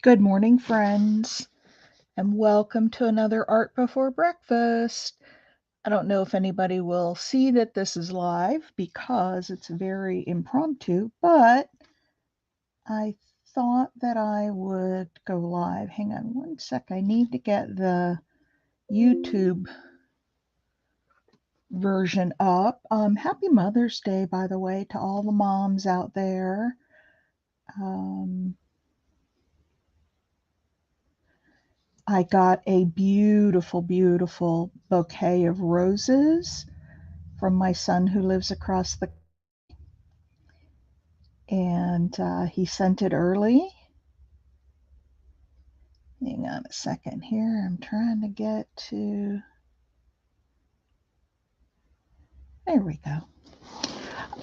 Good morning, friends, and welcome to another Art Before Breakfast. I don't know if anybody will see that this is live because it's very impromptu, but I thought that I would go live. Hang on one sec. I need to get the YouTube version up. Happy Mother's Day, by the way, to all the moms out there. I got a beautiful, beautiful bouquet of roses from my son who lives across the and he sent it early. Hang on a second here. I'm trying to get to. There we go.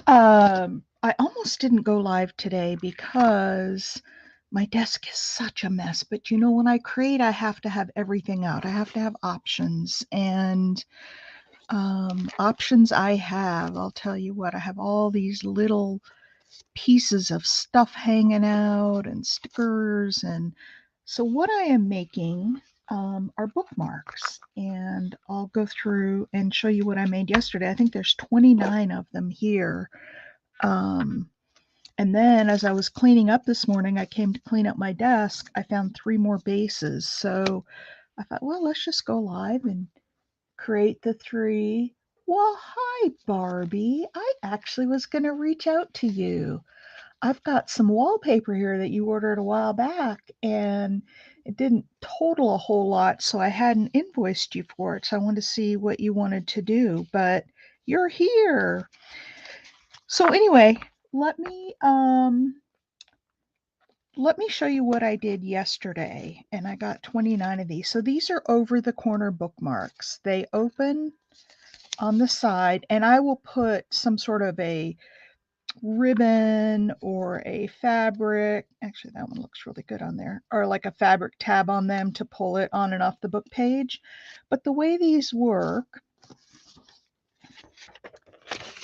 I almost didn't go live today because my desk is such a mess. But you know, when I create, I have to have everything out. I have to have options and options I have. I'll tell you what. I have all these little pieces of stuff hanging out and stickers. And so what I am making are bookmarks, and I'll go through and show you what I made yesterday. I think there's 29 of them here. And then as I was cleaning up this morning, I came to clean up my desk. I found 3 more bases. So I thought, well, let's just go live and create the 3. Well, hi, Barbie. I actually was going to reach out to you. I've got some wallpaper here that you ordered a while back, and it didn't total a whole lot, so I hadn't invoiced you for it. So I wanted to see what you wanted to do, but you're here. So anyway, let me show you what I did yesterday, and I got 29 of these. So these are over the corner bookmarks. They open on the side, and I will put some sort of a ribbon or a fabric. Actually, that one looks really good on there. Or like a fabric tab on them to pull it on and off the book page. But the way these work,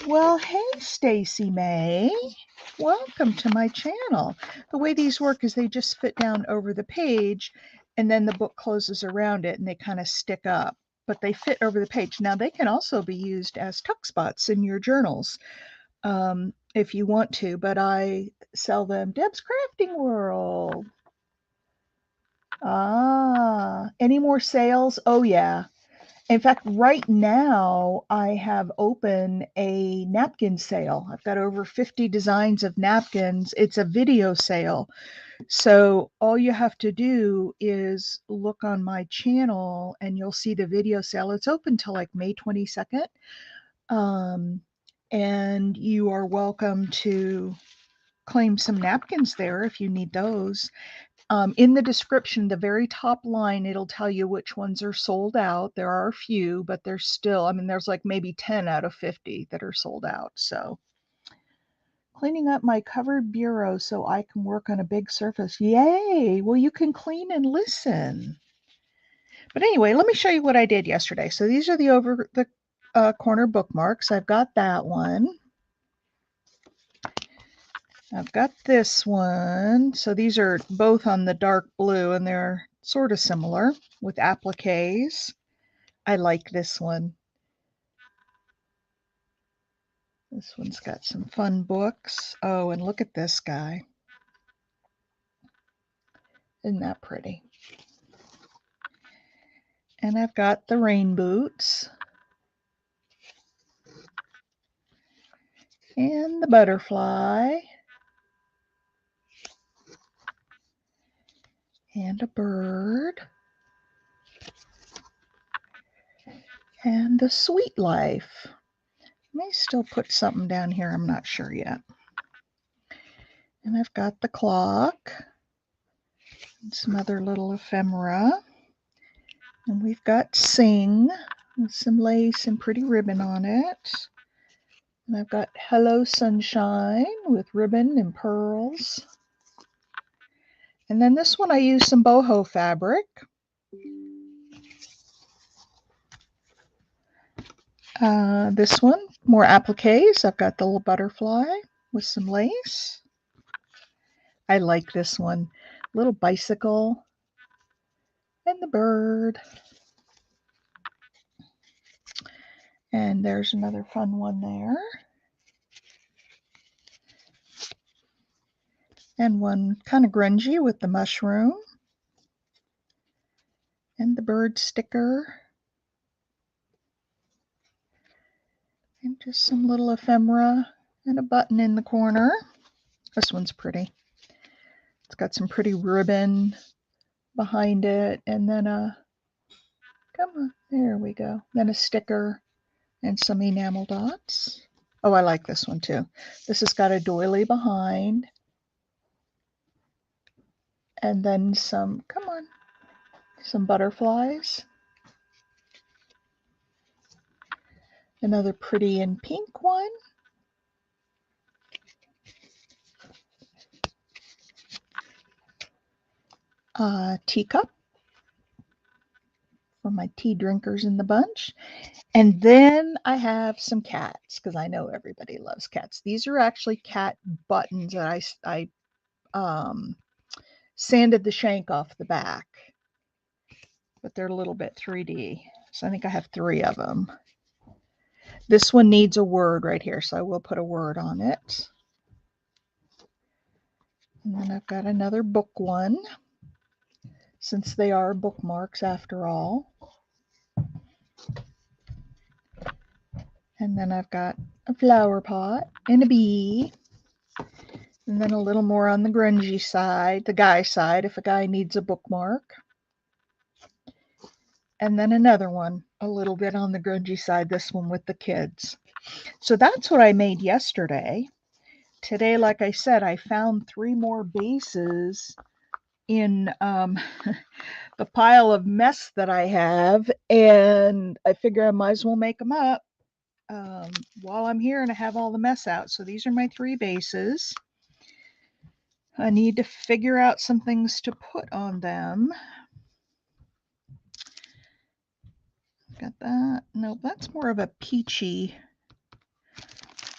well, hey, Stacy May. Welcome to my channel. The way these work is they just fit down over the page and then the book closes around it and they kind of stick up. But they fit over the page. Now, they can also be used as tuck spots in your journals. If you want to, but I sell them. Deb's Crafting World. Any more sales? Oh, yeah. In fact, right now I have open a napkin sale. I've got over 50 designs of napkins. It's a video sale. So all you have to do is look on my channel and you'll see the video sale. It's open till like May 22nd. And you are welcome to claim some napkins there if you need those. In the description, the very top line, it'll tell you which ones are sold out. There are a few, but there's still, I mean, there's like maybe 10 out of 50 that are sold out. So cleaning up my covered bureau so I can work on a big surface. Yay! Well, you can clean and listen. But anyway, let me show you what I did yesterday. So these are the over the corner bookmarks. I've got that one. I've got this one. So these are both on the dark blue and they're sort of similar with appliques. I like this one. This one's got some fun books. Oh, and look at this guy. Isn't that pretty? And I've got the rain boots. And the butterfly. And a bird. And the sweet life. I may still put something down here. I'm not sure yet. And I've got the clock. And some other little ephemera. And we've got Sing with some lace and pretty ribbon on it. And I've got Hello Sunshine with ribbon and pearls. And then this one I used some boho fabric. This one, more appliques. I've got the little butterfly with some lace. I like this one. little bicycle and the bird. And there's another fun one there. And one kind of grungy with the mushroom. And the bird sticker. And just some little ephemera and a button in the corner. This one's pretty. It's got some pretty ribbon behind it, and then come on, there we go. Then a sticker and some enamel dots. Oh, I like this one too. This has got a doily behind, and then some, come on, some butterflies. Another pretty and pink one. Teacup for my tea drinkers in the bunch. And then I have some cats, because I know everybody loves cats. These are actually cat buttons that I sanded the shank off the back, but they're a little bit 3D. So I think I have 3 of them. This one needs a word right here, so I will put a word on it. And then I've got another book one, since they are bookmarks after all. And then I've got a flower pot and a bee. And then a little more on the grungy side, the guy side, if a guy needs a bookmark. And then another one, a little bit on the grungy side, this one with the kids. So that's what I made yesterday. Today, like I said, I found 3 more bases in the pile of mess that I have, and I figure I might as well make them up while I'm here and I have all the mess out. So these are my 3 bases. I need to figure out some things to put on them. Got that. Nope, that's more of a peachy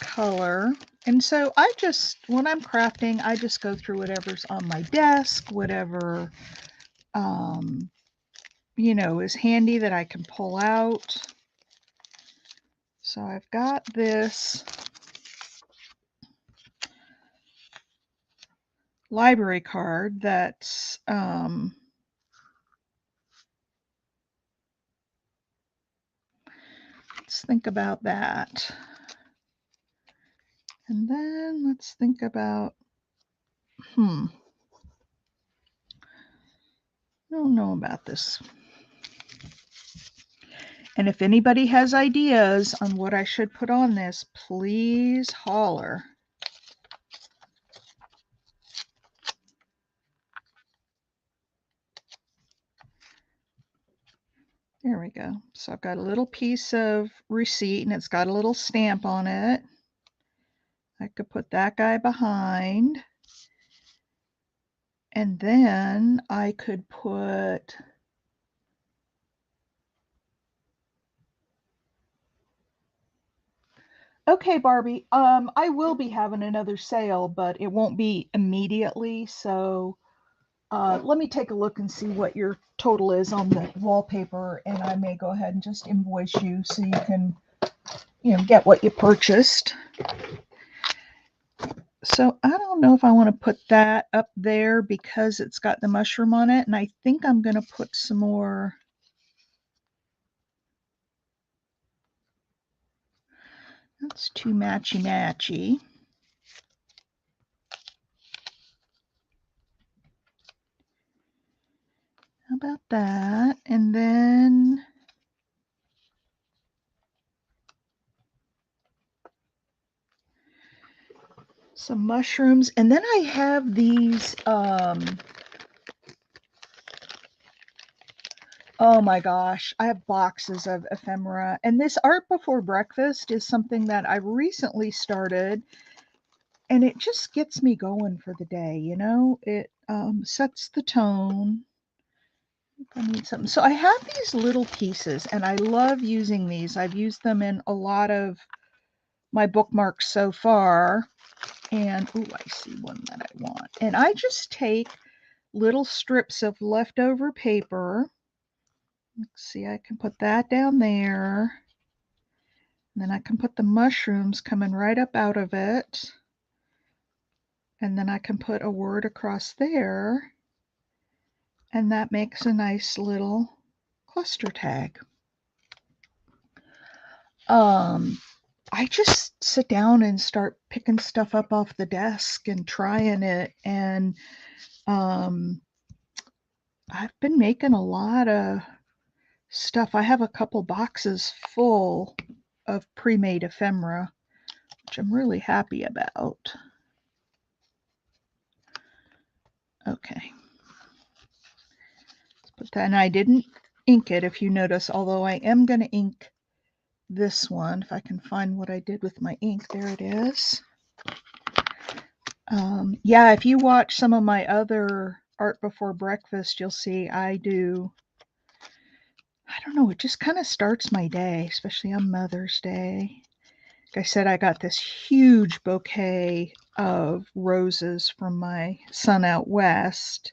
color. And so I just, when I'm crafting, I just go through whatever's on my desk, whatever, you know, is handy that I can pull out. So I've got this library card that's, let's think about that. And then let's think about, I don't know about this. And if anybody has ideas on what I should put on this, please holler. There we go. So I've got a little piece of receipt and it's got a little stamp on it. I could put that guy behind. And then I could put, okay, Barbie, I will be having another sale, but it won't be immediately. So let me take a look and see what your total is on the wallpaper, and I may go ahead and just invoice you so you can, you know, get what you purchased. So I don't know if I want to put that up there because it's got the mushroom on it, and I think I'm going to put some more. That's too matchy-matchy. How about that? And then some mushrooms. And then I have these, oh my gosh, I have boxes of ephemera. And this Art Before Breakfast is something that I recently started, and it just gets me going for the day, you know? It sets the tone. I need something. So I have these little pieces, and I love using these. I've used them in a lot of my bookmarks so far. And, oh, I see one that I want. And I just take little strips of leftover paper. Let's see, I can put that down there. And then I can put the mushrooms coming right up out of it. And then I can put a word across there. And that makes a nice little cluster tag. I just sit down and start picking stuff up off the desk and trying it. And I've been making a lot of stuff. I have a couple boxes full of pre-made ephemera, which I'm really happy about. Okay. Let's put that, and I didn't ink it, if you notice, although I am going to ink this one. If I can find what I did with my ink. There it is. Yeah, if you watch some of my other art before breakfast, you'll see I don't know, it just kind of starts my day, especially on Mother's Day. Like I said, I got this huge bouquet of roses from my son out west,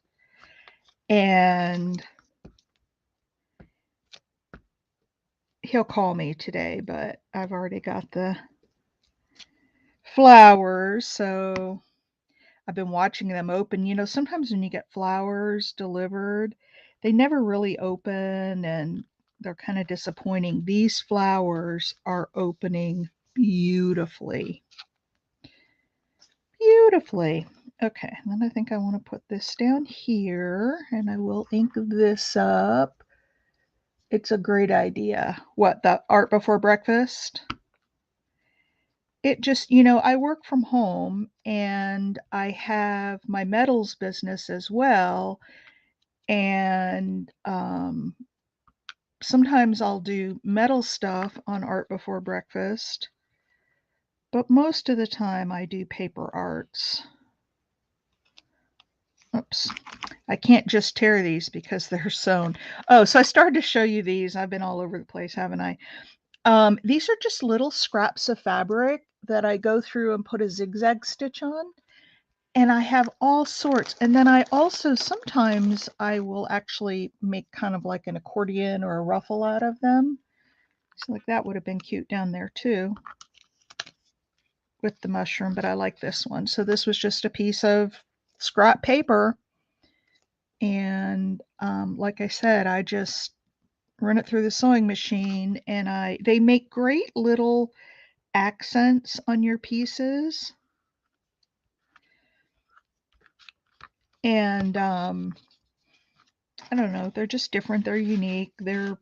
and he'll call me today, but I've already got the flowers, so I've been watching them open. You know, sometimes when you get flowers delivered, they never really open and they're kind of disappointing. These flowers are opening beautifully. Beautifully. Okay, then I think I want to put this down here and I will ink this up. It's a great idea. What, the art before breakfast? It just, I work from home and I have my metals business as well. And sometimes I'll do metal stuff on art before breakfast, but most of the time I do paper arts. Oops. I can't just tear these because they're sewn. Oh, so I started to show you these. I've been all over the place, haven't I? These are just little scraps of fabric that I go through and put a zigzag stitch on. And I have all sorts. And then I also sometimes I will actually make kind of like an accordion or a ruffle out of them. So like that would have been cute down there too with the mushroom, but I like this one. So this was just a piece of scrap paper. And like I said, I just run it through the sewing machine and they make great little accents on your pieces. And I don't know, they're just different, they're unique, they're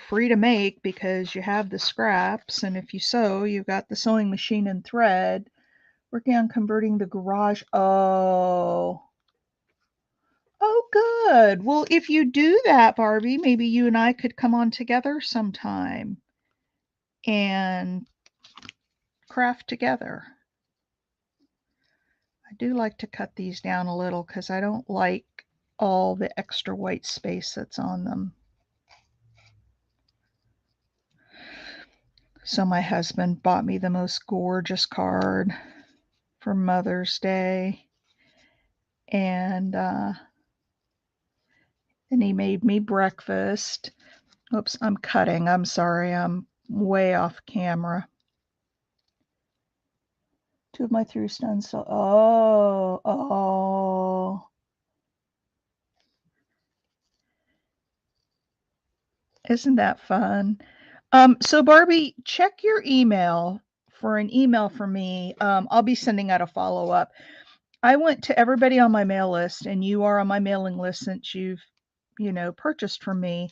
free to make because you have the scraps, and if you sew, you've got the sewing machine and thread. Working on converting the garage. Oh, good. Well, if you do that, Barbie, maybe you and I could come on together sometime and craft together. I do like to cut these down a little because I don't like all the extra white space that's on them. So my husband bought me the most gorgeous card for Mother's Day. And he made me breakfast. Oops, I'm cutting. I'm sorry. I'm way off camera. Two of my through stones. So, oh. Isn't that fun? So Barbie, check your email for an email from me. I'll be sending out a follow-up. I went to everybody on my mail list, and you are on my mailing list since you've, purchased from me.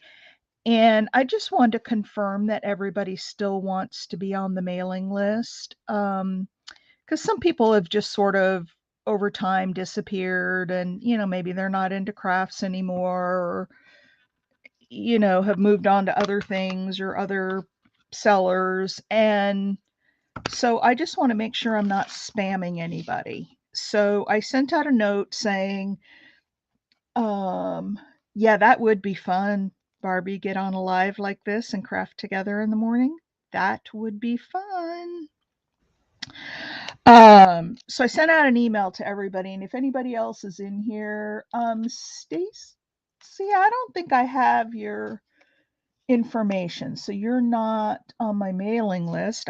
And I just wanted to confirm that everybody still wants to be on the mailing list. Because some people have just sort of over time disappeared and, maybe they're not into crafts anymore or, have moved on to other things or other sellers. And so I just want to make sure I'm not spamming anybody. So I sent out a note saying, yeah, that would be fun. Barbie, get on a live like this and craft together in the morning. That would be fun. So I sent out an email to everybody, and if anybody else is in here, Stace, see, I don't think I have your information, so you're not on my mailing list.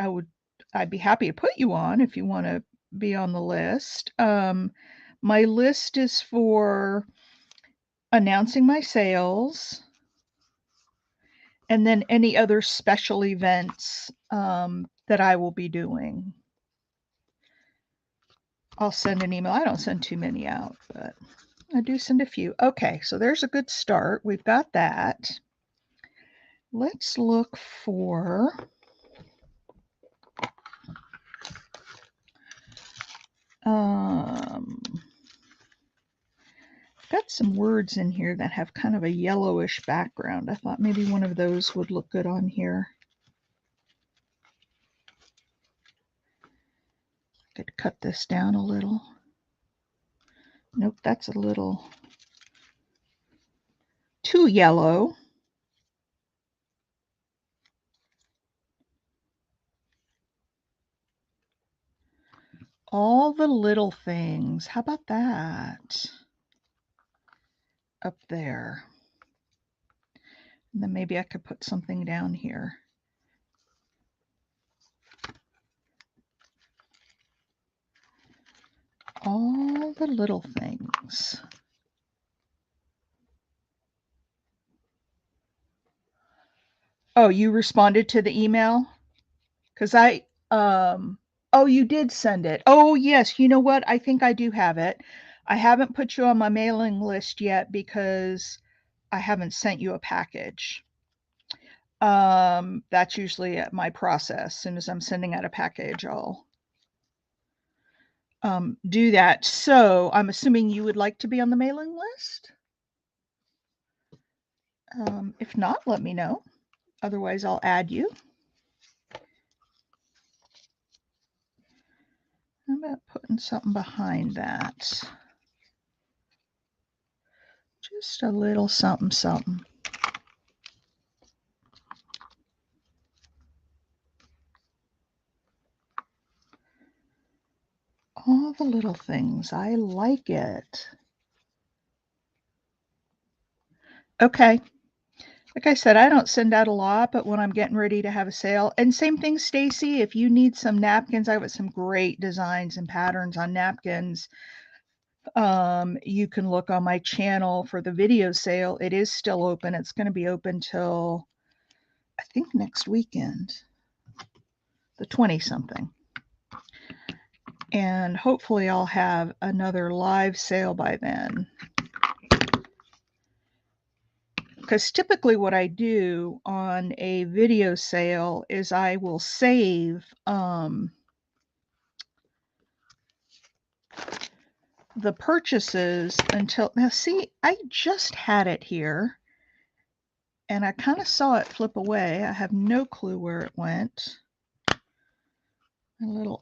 I'd be happy to put you on if you want to be on the list. My list is for announcing my sales and then any other special events that I will be doing. I'll send an email. I don't send too many out, but I do send a few. Okay, so there's a good start. We've got that. Let's look for got some words in here that have kind of a yellowish background. I thought maybe one of those would look good on here. Could cut this down a little. Nope, that's a little too yellow. All the little things. How about that? Up there. And then maybe I could put something down here. All the little things. Oh, you responded to the email? Because oh, you did send it. Oh, yes. You know what? I think I do have it. I haven't put you on my mailing list yet because I haven't sent you a package. That's usually my process. As soon as I'm sending out a package, I'll do that. So I'm assuming you would like to be on the mailing list. If not, let me know. Otherwise, I'll add you. How about putting something behind that? Just a little something, something. All the little things. I like it. Okay. Like I said, I don't send out a lot, but when I'm getting ready to have a sale, and same thing, Stacy, if you need some napkins, I've got some great designs and patterns on napkins. You can look on my channel for the video sale. It is still open. It's going to be open till I think next weekend, the 20 something. And hopefully I'll have another live sale by then. Because typically what I do on a video sale is I will save the purchases until, now see, I just had it here and I kind of saw it flip away. I have no clue where it went.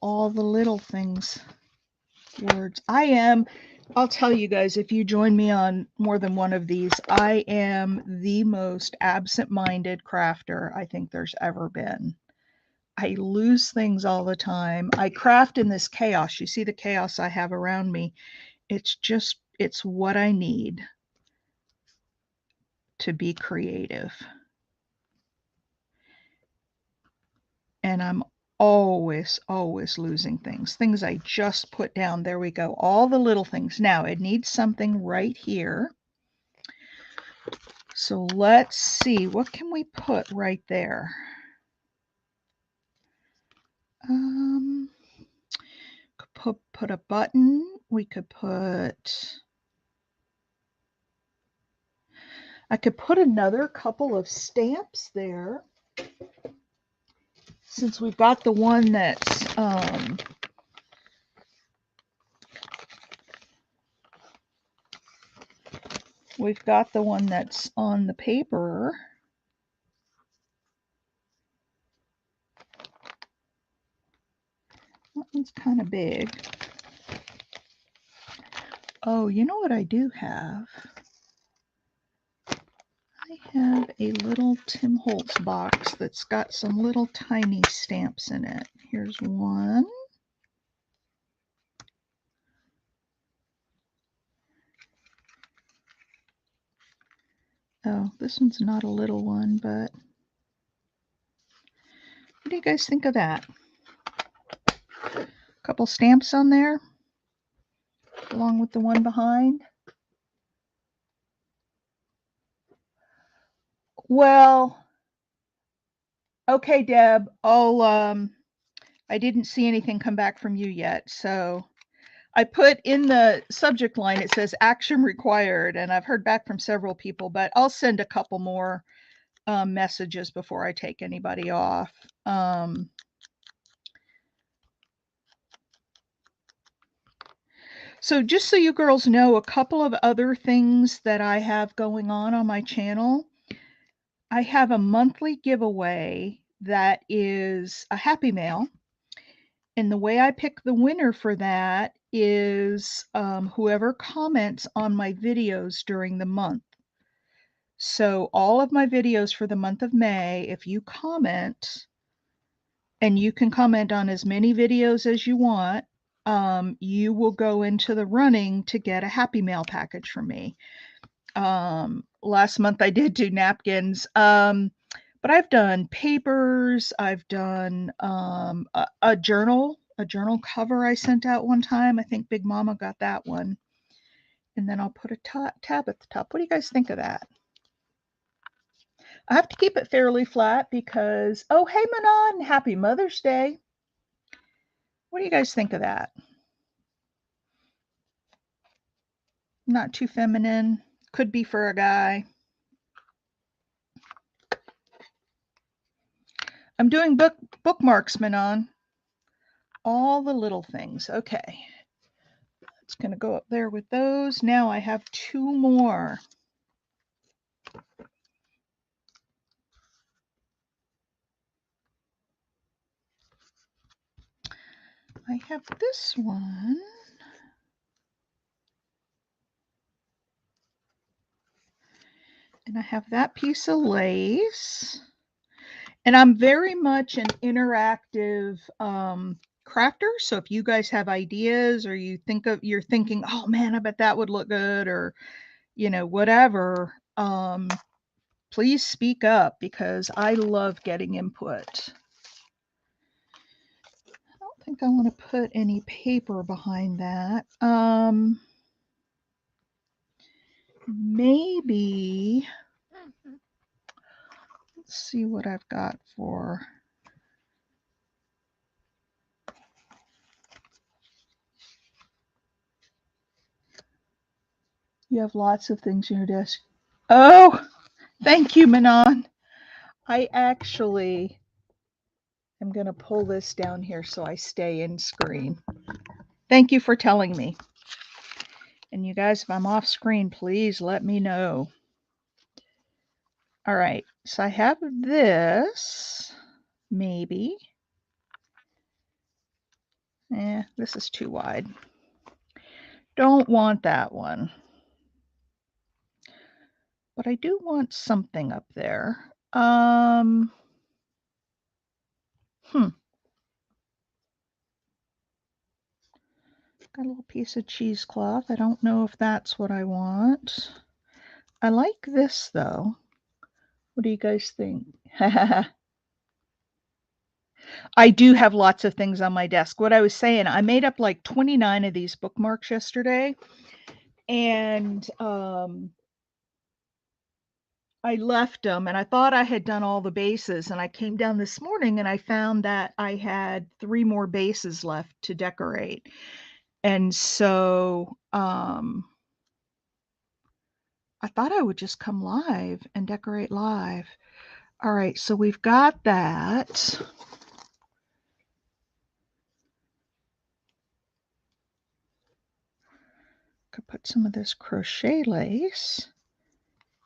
All the little things words. I'll tell you guys, if you join me on more than one of these, I am the most absent-minded crafter I think there's ever been. I lose things all the time. I craft in this chaos. You see the chaos I have around me. It's what I need to be creative. And I'm always losing things I just put down. There we go. All the little things. Now it needs something right here. So let's see, what can we put right there? Could put a button. We could put, I could put another couple of stamps there. Since we've got the one that's on the paper. That one's kind of big. Oh, you know what I do have? I have a little Tim Holtz box that's got some little tiny stamps in it. Here's one. Oh, this one's not a little one, but what do you guys think of that? A couple stamps on there, along with the one behind. Well, okay, Deb, I didn't see anything come back from you yet, so I put in the subject line, it says action required, and I've heard back from several people, but I'll send a couple more messages before I take anybody off. So just so you girls know, a couple of other things that I have going on my channel. I have a monthly giveaway that is a Happy Mail. And the way I pick the winner for that is whoever comments on my videos during the month. So all of my videos for the month of May, if you comment, and you can comment on as many videos as you want, you will go into the running to get a Happy Mail package from me. Last month I did do napkins, but I've done papers. I've done a journal cover I sent out one time. I think Big Mama got that one. And then I'll put a tab at the top. What do you guys think of that? I have to keep it fairly flat because, oh, hey, Manon, happy Mother's Day. What do you guys think of that? Not too feminine. Could be for a guy. I'm doing bookmarks, Manon. All the little things. Okay. It's going to go up there with those. Now I have two more. I have this one. And I have that piece of lace. And I'm very much an interactive crafter. So if you guys have ideas or you're thinking, oh man, I bet that would look good, or whatever, please speak up because I love getting input. I don't think I want to put any paper behind that. Maybe, let's see what I've got for. You have lots of things on your desk. Oh, thank you, Manon. I actually am going to pull this down here so I stay in screen. Thank you for telling me. And you guys, if I'm off screen, please let me know. All right, so I have this, maybe. This is too wide. Don't want that one. But I do want something up there. Got a little piece of cheesecloth. I don't know if that's what I want. I like this though. What do you guys think? I do have lots of things on my desk. What I was saying, I made up like 29 of these bookmarks yesterday. And I left them and I thought I had done all the bases, and I came down this morning and I found that I had 3 more bases left to decorate. And so I thought I would just come live and decorate live. All right, so we've got that. Could put some of this crochet lace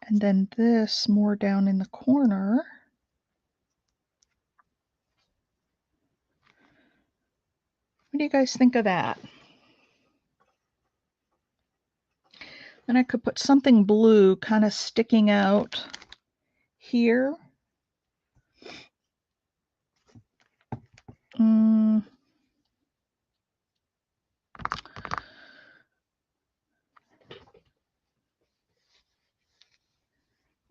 and then this more down in the corner. What do you guys think of that? And I could put something blue kind of sticking out here.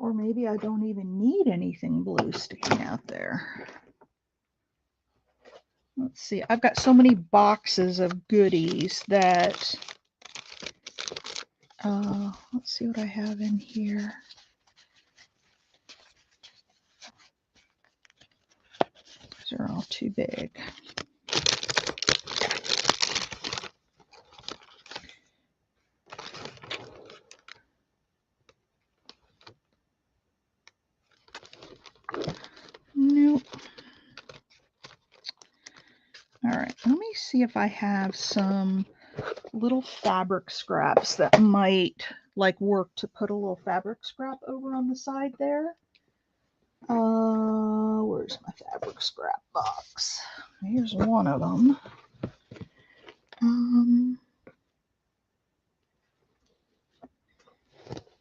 Or maybe I don't even need anything blue sticking out there. Let's see. I've got so many boxes of goodies that, let's see what I have in here. These are all too big. Nope. All right, let me see if I have some little fabric scraps that might like work to put a little fabric scrap over on the side there. Where's my fabric scrap box? Here's one of them.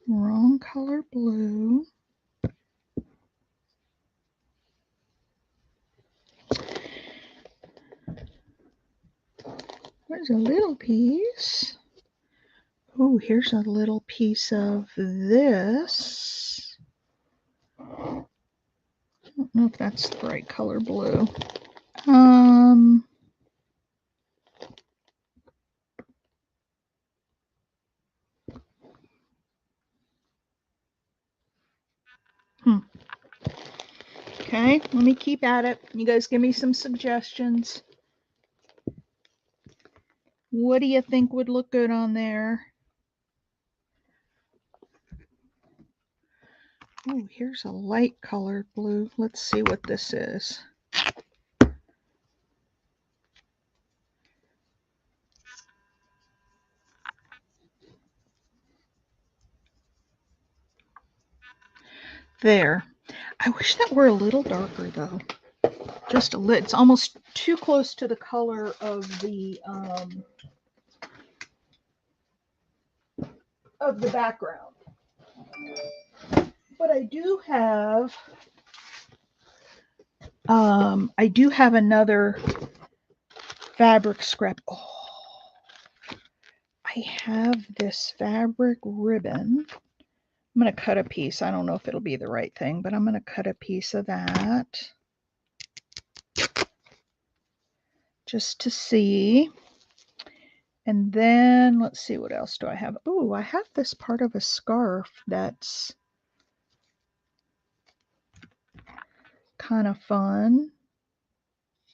Wrong color blue. There's a little piece. Oh, here's a little piece of this. I don't know if that's the right color blue. Okay, let me keep at it. You guys give me some suggestions. What do you think would look good on there? Oh, here's a light colored blue. Let's see what this is. There. I wish that were a little darker though. Just a little. It's almost too close to the color of the background. But I do have another fabric scrap. Oh, I have this fabric ribbon. I'm going to cut a piece. I don't know if it'll be the right thing, but I'm going to cut a piece of that just to see. And then let's see, what else do I have? Oh, I have this part of a scarf that's kind of fun.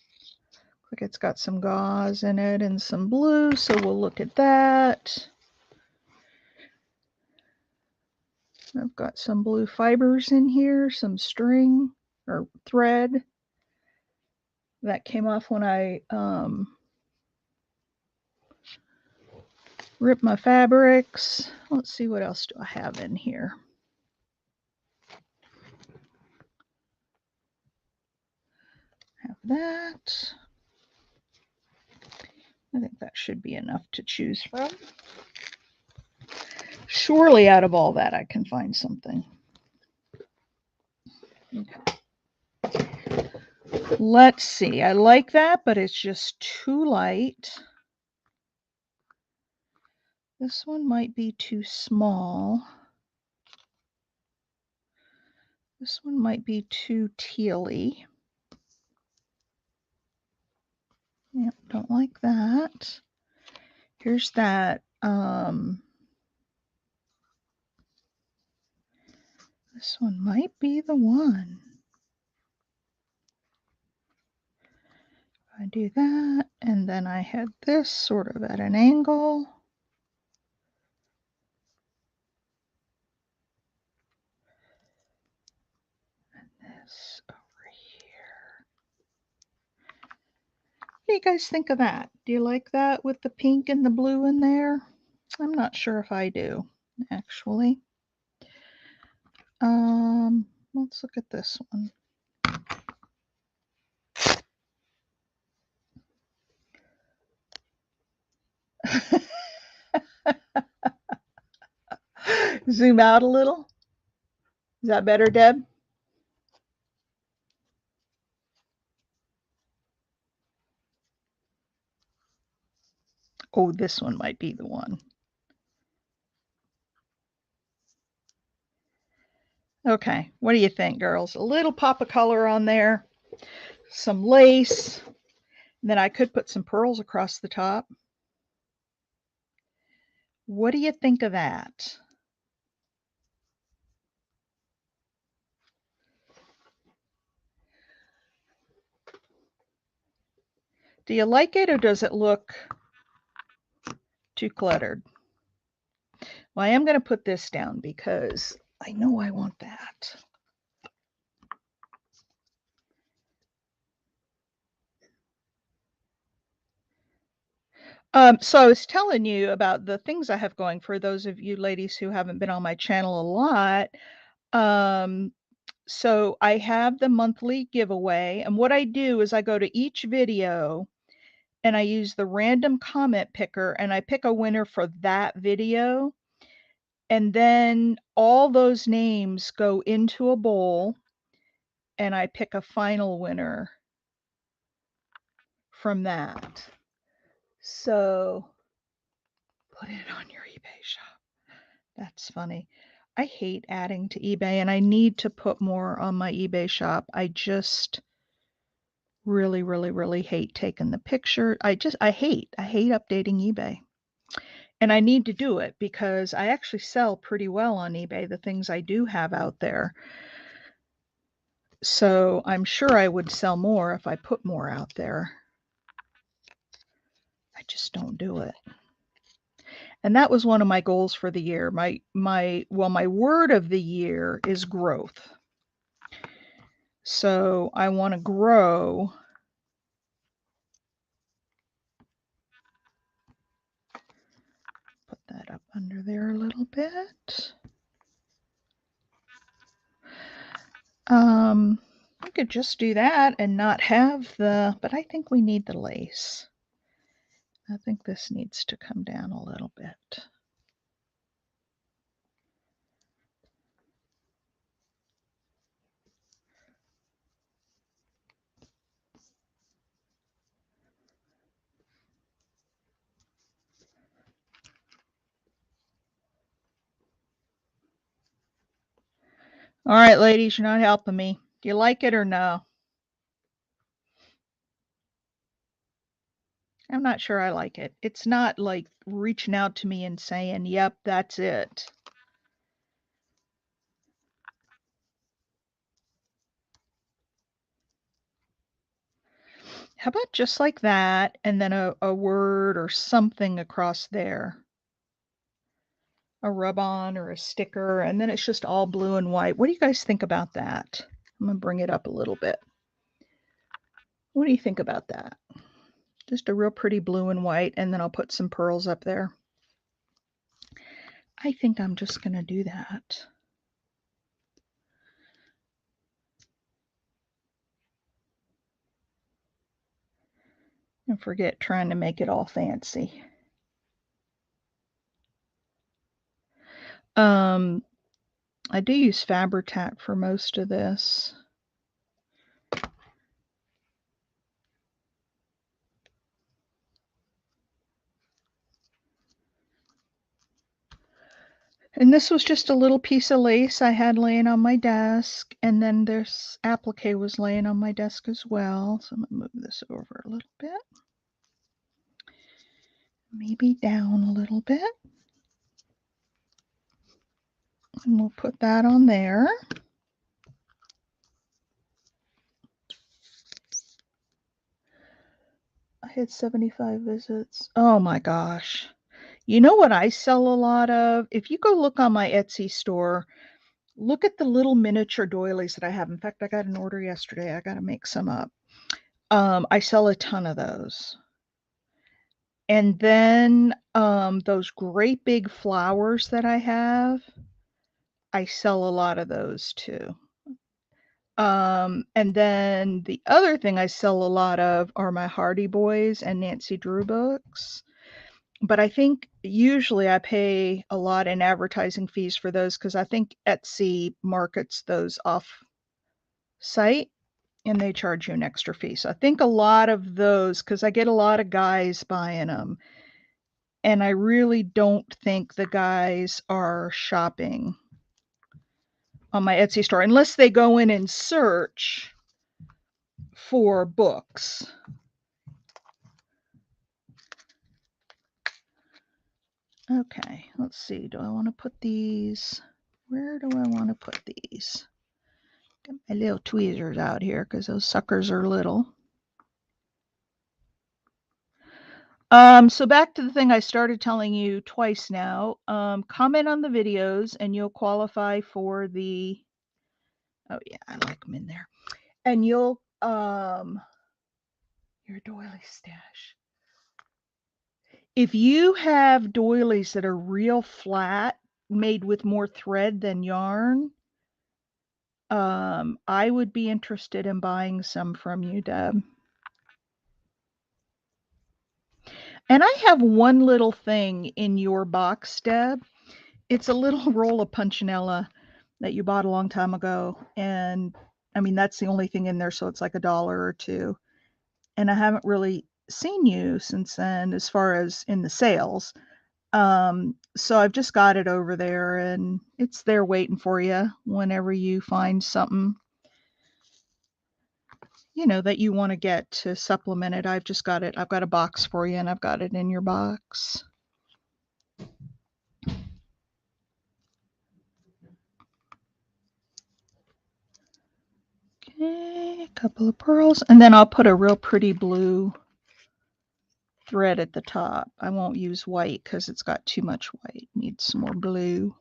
Looks like it's got some gauze in it and some blue, so we'll look at that. I've got some blue fibers in here, some string or thread that came off when I ripped my fabrics. Let's see, what else do I have in here? Have that. I think that should be enough to choose from. Surely out of all that I can find something. Okay. Let's see. I like that, but it's just too light. This one might be too small. This one might be too tealy. Yep, don't like that. Here's that. This one might be the one. I do that, and then I had this sort of at an angle. And this over here. What do you guys think of that? Do you like that with the pink and the blue in there? I'm not sure if I do, actually. Let's look at this one. Zoom out a little. Is that better, Deb? Oh, this one might be the one. Okay, what do you think, girls? A little pop of color on there, some lace, and then I could put some pearls across the top. What do you think of that? Do you like it, or does it look too cluttered? Well, I am going to put this down because I know I want that. So I was telling you about the things I have going for those of you ladies who haven't been on my channel a lot. Um, so I have the monthly giveaway, and what I do is I go to each video and I use the random comment picker and I pick a winner for that video. And then all those names go into a bowl and I pick a final winner from that. So put it on your eBay shop. That's funny. I hate adding to eBay and I need to put more on my eBay shop. I just really, really, really hate taking the picture. I hate updating eBay. And I need to do it because I actually sell pretty well on eBay, the things I do have out there. So I'm sure I would sell more if I put more out there. I just don't do it. And that was one of my goals for the year. My word of the year is growth. So I want to grow. Put that up under there a little bit. I could just do that and not have but I think we need the lace. I think this needs to come down a little bit. All right, ladies, you're not helping me. Do you like it or no? I'm not sure I like it. It's not like reaching out to me and saying, yep, that's it. How about just like that and then a word or something across there? A rub-on or a sticker, and then it's just all blue and white. What do you guys think about that? I'm going to bring it up a little bit. What do you think about that? Just a real pretty blue and white, and then I'll put some pearls up there. I think I'm just going to do that. And forget trying to make it all fancy. I do use Fabri-Tac for most of this. And this was just a little piece of lace I had laying on my desk. And then this applique was laying on my desk as well. So I'm going to move this over a little bit. Maybe down a little bit. And we'll put that on there. I had 75 visits. Oh my gosh. You know what I sell a lot of? If you go look on my Etsy store, look at the little miniature doilies that I have. In fact, I got an order yesterday. I got to make some up. I sell a ton of those. And then those great big flowers that I have, I sell a lot of those too. And then the other thing I sell a lot of are my Hardy Boys and Nancy Drew books. But I think usually I pay a lot in advertising fees for those because I think Etsy markets those off site and they charge you an extra fee. So I think a lot of those, because I get a lot of guys buying them, and I really don't think the guys are shopping on my Etsy store, unless they go in and search for books. Okay, let's see. Do I want to put these? Where do I want to put these? Get my little tweezers out here because those suckers are little. So back to the thing I started telling you twice now. Comment on the videos and you'll qualify for the, oh yeah, I like them in there. And you'll, your doily stash. If you have doilies that are real flat, made with more thread than yarn, I would be interested in buying some from you, Deb. And I have one little thing in your box, Deb. It's a little roll of punchinella that you bought a long time ago. And I mean, that's the only thing in there. So it's like $1 or $2. And I haven't really seen you since then, as far as in the sales. So I've just got it over there and it's there waiting for you whenever you find something, that you want to get to supplement it. I've just got it. I've got a box for you and I've got it in your box. Okay, a couple of pearls, and then I'll put a real pretty blue thread at the top. I won't use white because it's got too much white. Needs some more blue.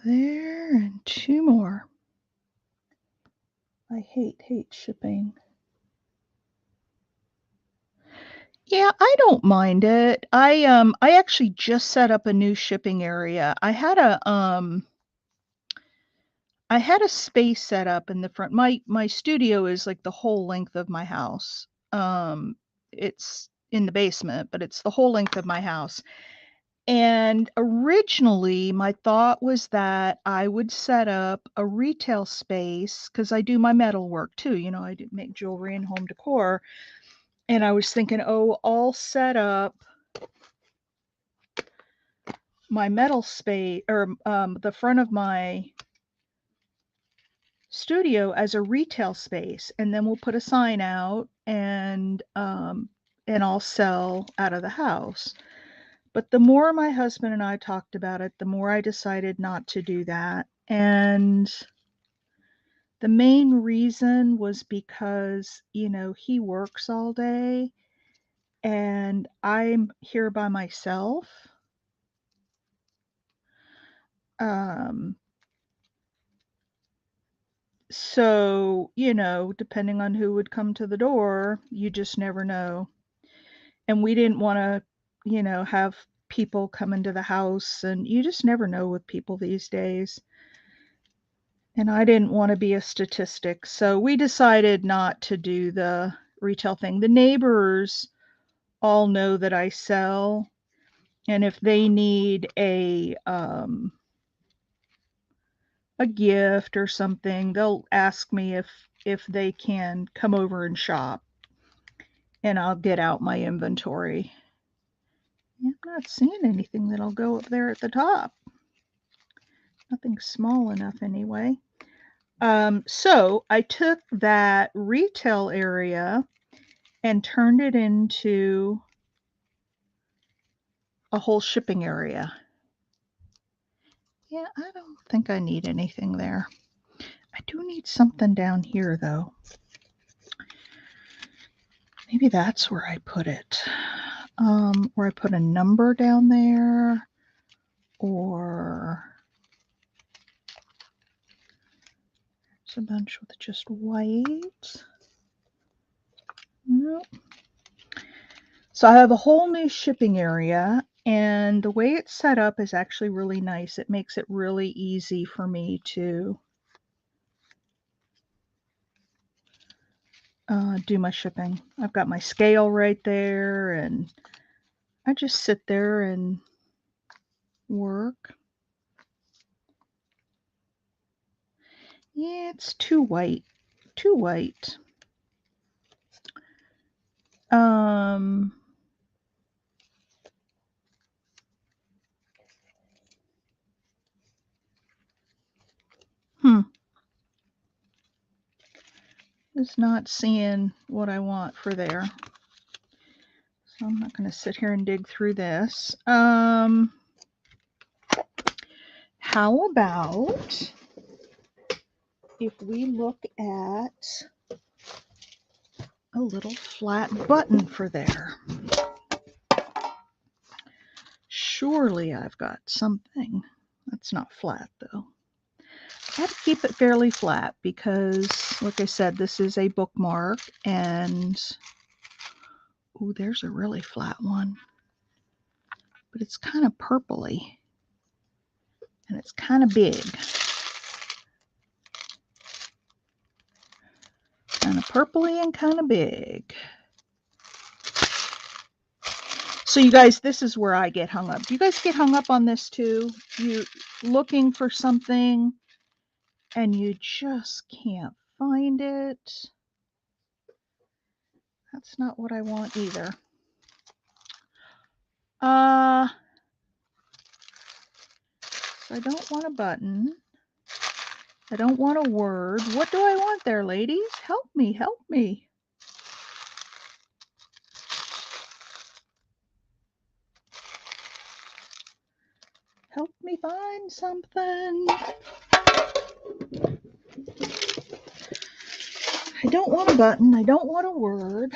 There, and 2 more. I hate shipping. Yeah, I don't mind it. I actually just set up a new shipping area. I had a space set up in the front. My studio is like the whole length of my house. It's in the basement, but it's the whole length of my house. And originally, my thought was that I would set up a retail space because I do my metal work too. I do make jewelry and home decor. And I was thinking, oh, I'll set up my metal space or the front of my studio as a retail space, and then we'll put a sign out and I'll sell out of the house. But the more my husband and I talked about it, the more I decided not to do that. And the main reason was because, he works all day and I'm here by myself. So, depending on who would come to the door, you just never know. And we didn't want to, have people come into the house, and you just never know with people these days. And I didn't want to be a statistic. So we decided not to do the retail thing. The neighbors all know that I sell, and if they need a gift or something, they'll ask me if they can come over and shop, and I'll get out my inventory. I'm not seeing anything that'll go up there at the top. Nothing small enough anyway. So I took that retail area and turned it into a whole shipping area. Yeah, I don't think I need anything there. I do need something down here though. Maybe that's where I put it. Or I put a number down there, or there's a bunch with just white. Nope. So I have a whole new shipping area, and the way it's set up is actually really nice. It makes it really easy for me to do my shipping. I've got my scale right there, and I just sit there and work. Yeah, it's too white. Too white. Um, is not seeing what I want for there. So I'm not going to sit here and dig through this. How about if we look at a little flat button for there? Surely I've got something. That's not flat though. I had to keep it fairly flat because, like I said, this is a bookmark, and oh, there's a really flat one, but it's kind of purpley and it's kind of big. Kind of purpley and kind of big. So you guys, this is where I get hung up. Do you guys get hung up on this too? You looking for something and you just can't find it. That's not what I want either. So I don't want a button. I don't want a word. What do I want there, ladies? Help me, help me. Help me find something. I don't want a button. I don't want a word.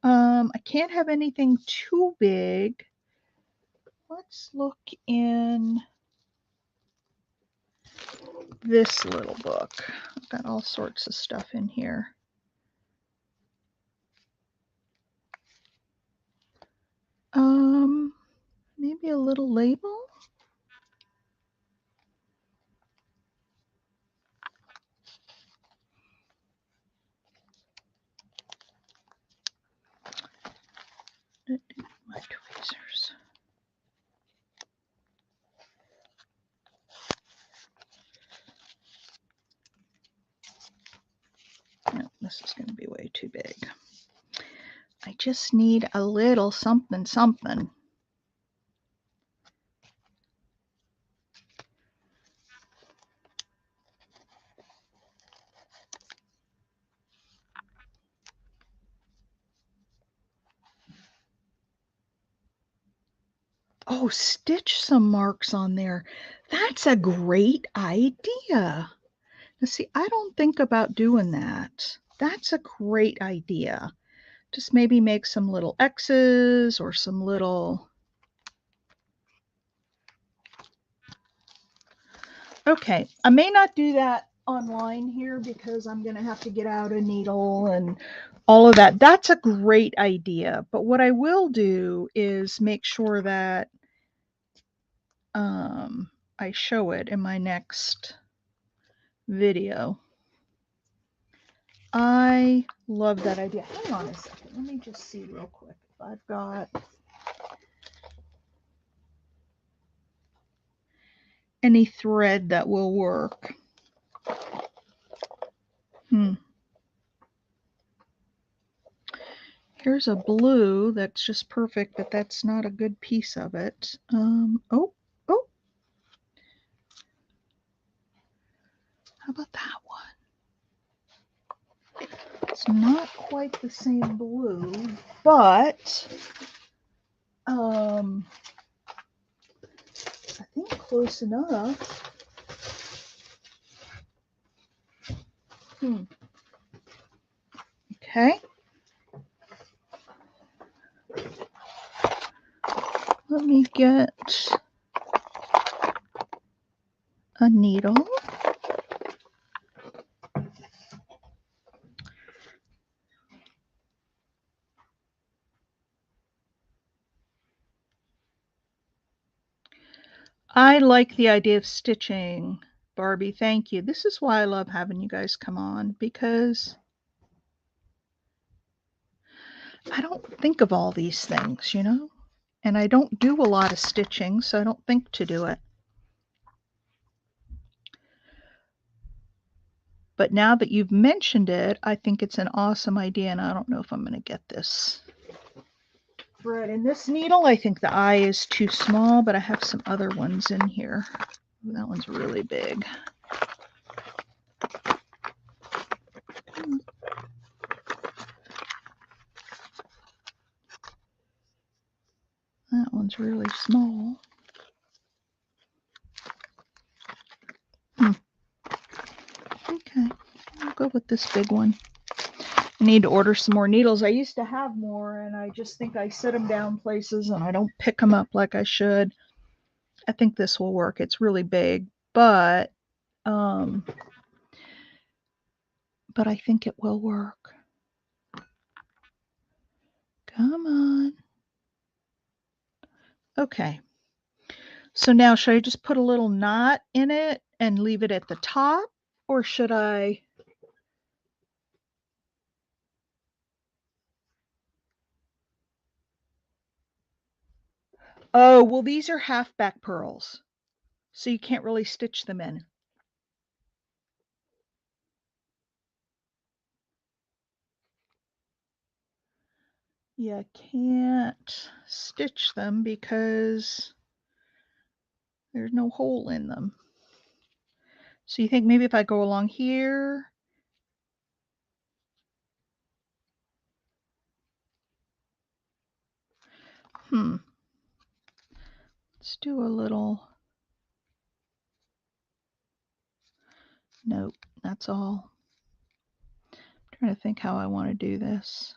I can't have anything too big. Let's look in this little book. I've got all sorts of stuff in here. Maybe a little label. My tweezers. No, this is going to be way too big. I just need a little something something. Oh, stitch some marks on there. That's a great idea. Now, see, I don't think about doing that. That's a great idea. Just maybe make some little X's or some little... Okay, I may not do that online here because I'm going to have to get out a needle and all of that. That's a great idea. But what I will do is make sure that I show it in my next video. I love that idea. Hang on a second. Let me just see real quick if I've got any thread that will work. Here's a blue that's just perfect, but that's not a good piece of it. Oh. How about that one? It's not quite the same blue, but I think close enough. Okay. Let me get a needle. I like the idea of stitching, Barbie. Thank you. This is why I love having you guys come on, because I don't think of all these things, you know? And I don't do a lot of stitching, so I don't think to do it. But now that you've mentioned it, I think it's an awesome idea, and I don't know if I'm going to get this thread in this needle. I think the eye is too small, but I have some other ones in here. That one's really big. That one's really small. Okay, I'll go with this big one. I need to order some more needles. I used to have more, and I just think I sit them down places and I don't pick them up like I should. I think this will work. It's really big, but I think it will work. Come on. Okay. So now should I just put a little knot in it and leave it at the top, or should I? Oh, well, these are half back pearls, so you can't really stitch them in. You can't stitch them because there's no hole in them. So you think maybe if I go along here, let's do a little, nope, that's all. I'm trying to think how I want to do this.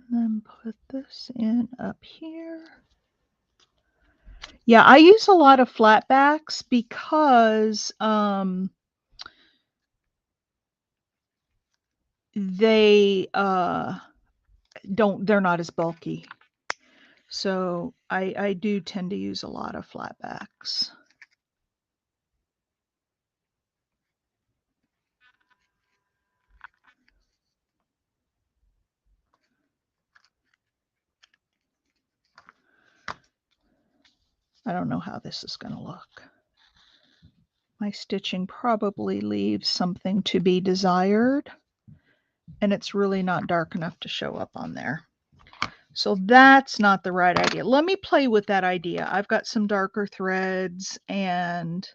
And then put this in up here. Yeah, I use a lot of flatbacks because they're not as bulky. So I do tend to use a lot of flatbacks. I don't know how this is going to look. My stitching probably leaves something to be desired, and it's really not dark enough to show up on there. So that's not the right idea. Let me play with that idea. I've got some darker threads and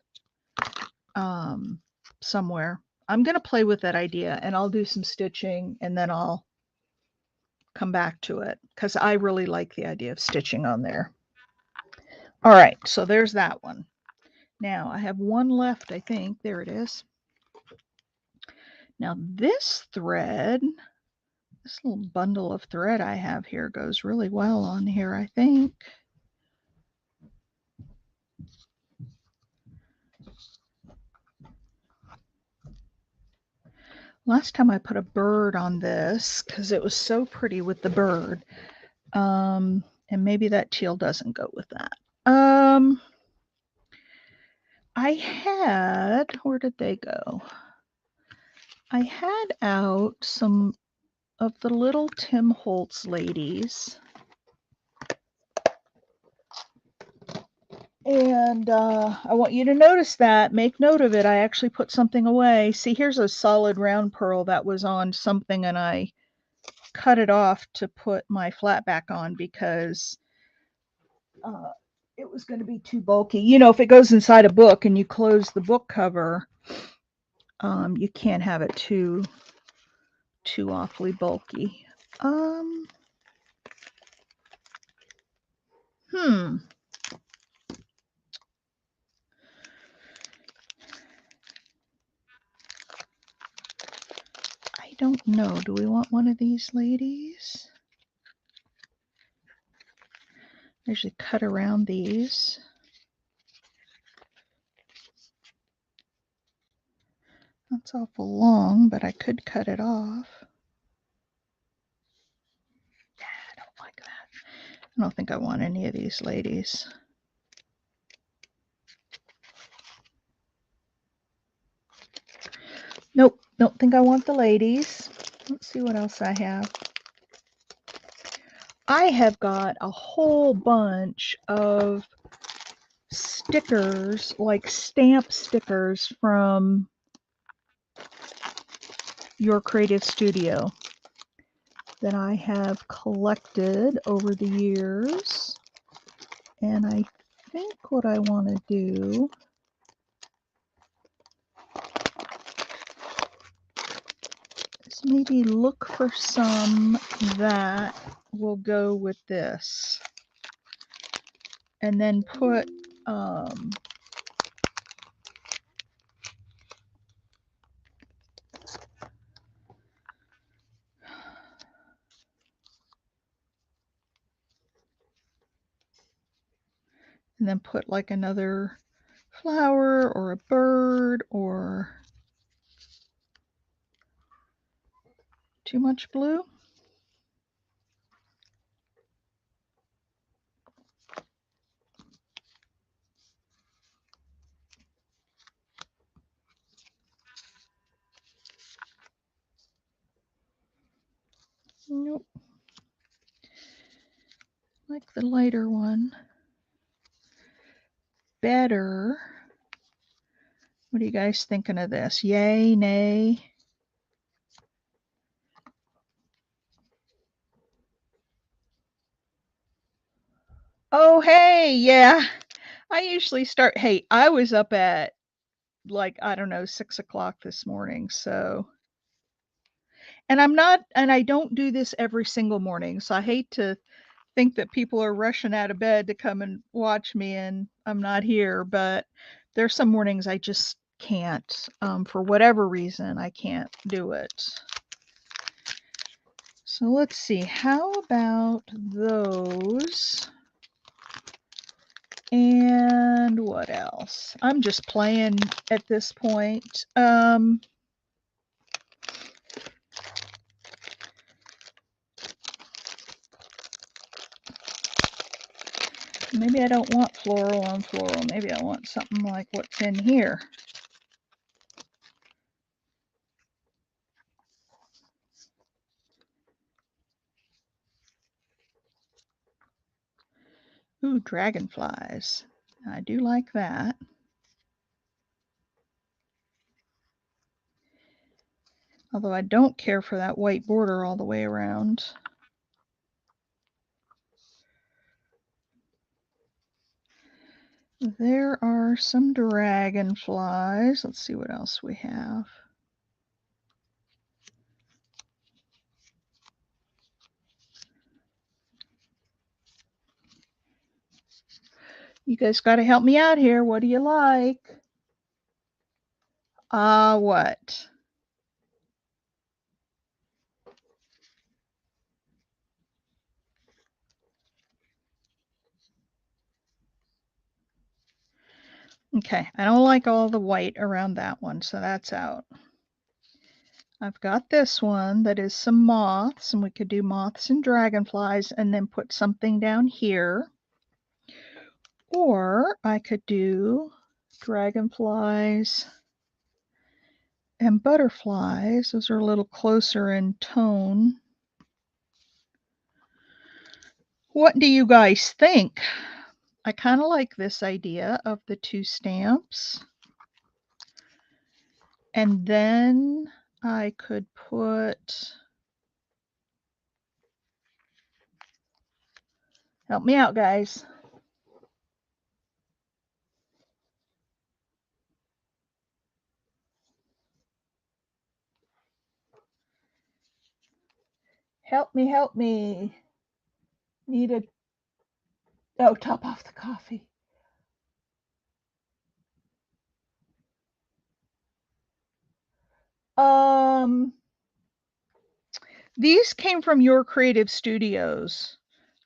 somewhere. I'm going to play with that idea, and I'll do some stitching, and then I'll come back to it because I really like the idea of stitching on there. All right, so there's that one. Now I have one left, I think. There it is. Now this thread, this little bundle of thread I have here goes really well on here, I think. Last time I put a bird on this because it was so pretty with the bird. And maybe that teal doesn't go with that. I had, where did they go? I had out some of the little Tim Holtz ladies. And I want you to notice that. Make note of it. I actually put something away. See, here's a solid round pearl that was on something, and I cut it off to put my flat back on because it was going to be too bulky. You know, if it goes inside a book and you close the book cover, you can't have it too awfully bulky. I don't know. Do we want one of these ladies? I usually cut around these. That's awful long, but I could cut it off. I don't like that. I don't think I want any of these ladies. Nope, don't think I want the ladies. Let's see what else I have. I have got a whole bunch of stickers, like stamp stickers from Your Creative Studio that I have collected over the years. And I think what I want to do is maybe look for some that will go with this. And then put like another flower or a bird, or too much blue. Nope. Like the lighter one better. What are you guys thinking of this? Yay, nay? Oh, hey, yeah. I usually start, hey, I was up at like, I don't know, 6 o'clock this morning. So, and I don't do this every single morning. So I hate to think that people are rushing out of bed to come and watch me and I'm not here, but there's some mornings I just can't. For whatever reason, I can't do it. So let's see, how about those? And what else? I'm just playing at this point. Maybe I don't want floral on floral. Maybe I want something like what's in here. Ooh, dragonflies. I do like that. Although I don't care for that white border all the way around. There are some dragonflies. Let's see what else we have. You guys got to help me out here. What do you like? What? Okay, I don't like all the white around that one, so that's out. I've got this one that is some moths, and we could do moths and dragonflies and then put something down here. Or I could do dragonflies and butterflies. Those are a little closer in tone. What do you guys think? I kind of like this idea of the two stamps. And then I could put, help me out, guys. Help me, help me. Need a, oh, top off the coffee. These came from Your Creative Studios.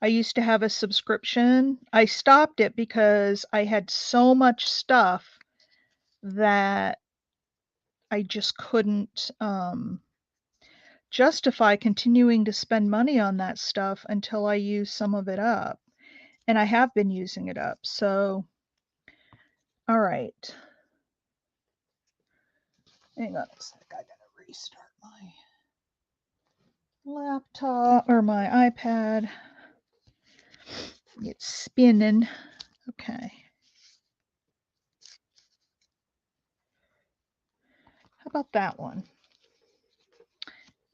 I used to have a subscription. I stopped it because I had so much stuff that I just couldn't justify continuing to spend money on that stuff until I use some of it up. And I have been using it up. So, all right. Hang on a sec. I gotta restart my laptop or my iPad. It's spinning. Okay. How about that one?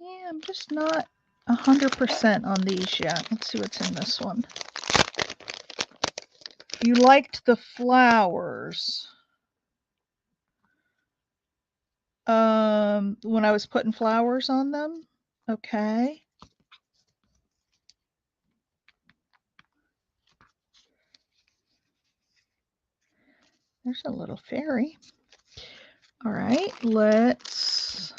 Yeah, I'm just not 100% on these yet. Let's see what's in this one. You liked the flowers. When I was putting flowers on them. Okay. There's a little fairy. All right, let's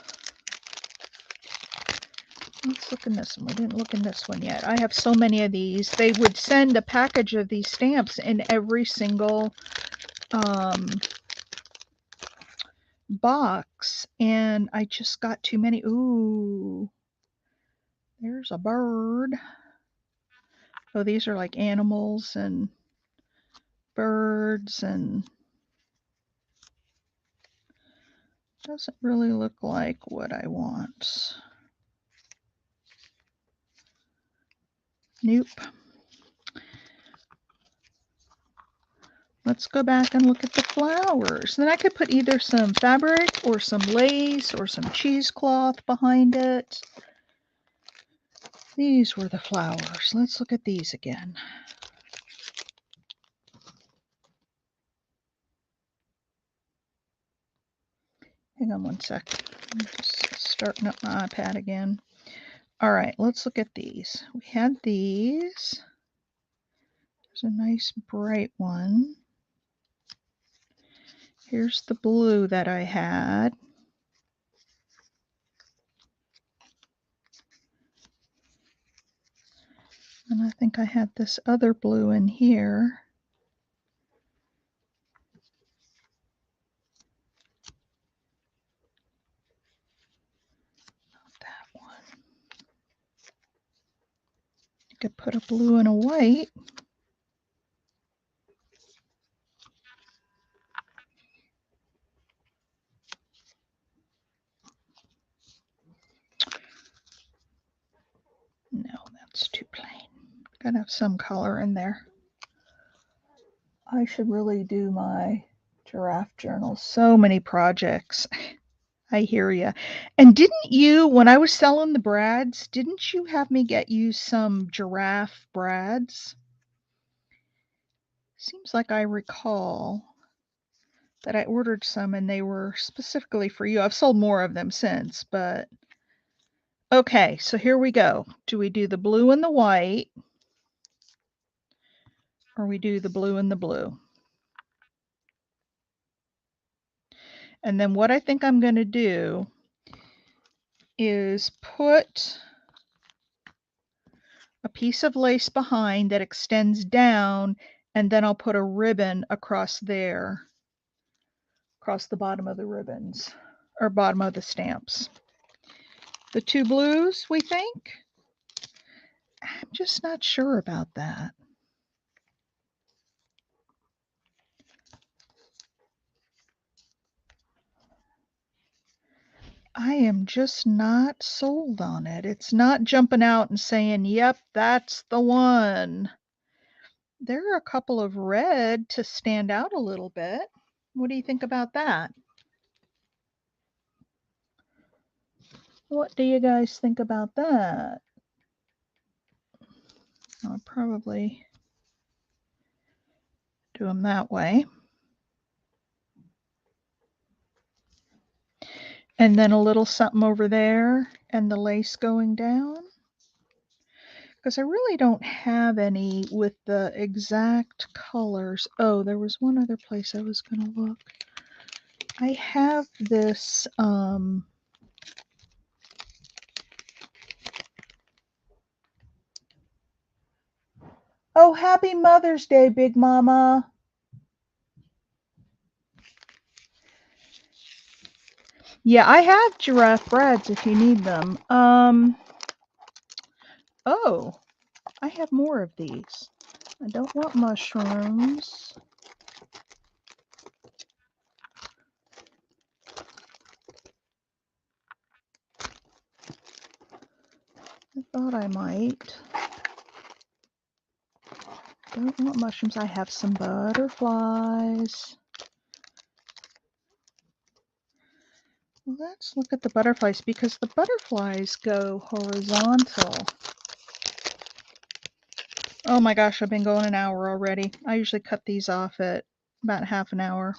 look in this one. We didn't look in this one yet. I have so many of these. They would send a package of these stamps in every single box, and I just got too many. Ooh, there's a bird. Oh, these are like animals and birds, and doesn't really look like what I want. Nope. Let's go back and look at the flowers. Then I could put either some fabric or some lace or some cheesecloth behind it. These were the flowers. Let's look at these again. Hang on one sec. I'm just starting up my iPad again. All right, let's look at these. We had these. There's a nice bright one. Here's the blue that I had. And I think I had this other blue in here. Not that one. You could put a blue and a white. No, that's too plain. Gotta have some color in there. I should really do my giraffe journal. So many projects. I hear ya. And didn't you, when I was selling the brads, didn't you have me get you some giraffe brads? Seems like I recall that I ordered some and they were specifically for you. I've sold more of them since, but okay, so here we go. Do we do the blue and the white, or we do the blue and the blue? And then what I think I'm going to do is put a piece of lace behind that extends down, and then I'll put a ribbon across there, across the bottom of the ribbons, or bottom of the stamps. The two blues, we think? I'm just not sure about that. I am just not sold on it. It's not jumping out and saying, yep, that's the one. There are a couple of red to stand out a little bit. What do you think about that? What do you guys think about that? I'll probably do them that way. And then a little something over there and the lace going down. Because I really don't have any with the exact colors. Oh, there was one other place I was going to look. I have this, oh, happy Mother's Day, Big Mama. Yeah, I have giraffe brads if you need them. Oh, I have more of these. I don't want mushrooms. I thought I might. don't want mushrooms. I have some butterflies. Let's look at the butterflies because the butterflies go horizontal. Oh my gosh, I've been going an hour already. I usually cut these off at about half an hour.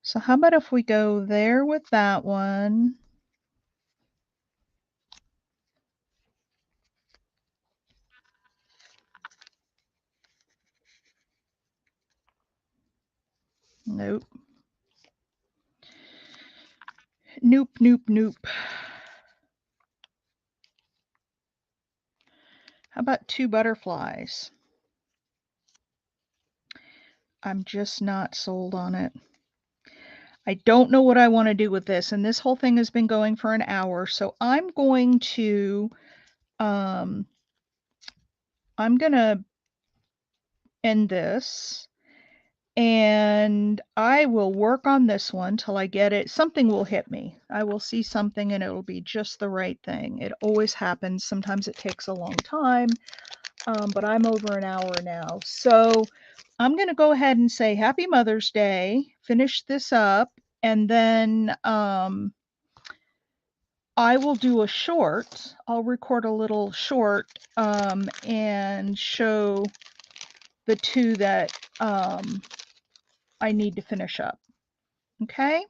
So how about if we go there with that one? Nope. Nope, nope, nope. How about 2 butterflies? I'm just not sold on it. I don't know what I want to do with this, and this whole thing has been going for an hour, so I'm going to end this, and I will work on this one till I get it. Something will hit me. I will see something and it'll be just the right thing. It always happens. Sometimes it takes a long time, but I'm over an hour now. So I'm going to go ahead and say Happy Mother's Day, finish this up, and then I will do a short. I'll record a little short and show the 2 that I need to finish up. Okay?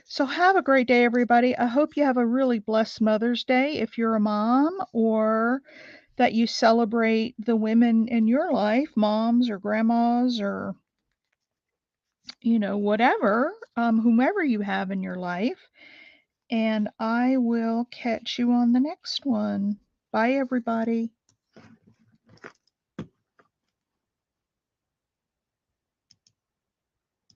So have a great day, everybody. I hope you have a really blessed Mother's Day if you're a mom, or that you celebrate the women in your life, moms or grandmas or, whatever, whomever you have in your life. And I will catch you on the next one. Bye, everybody.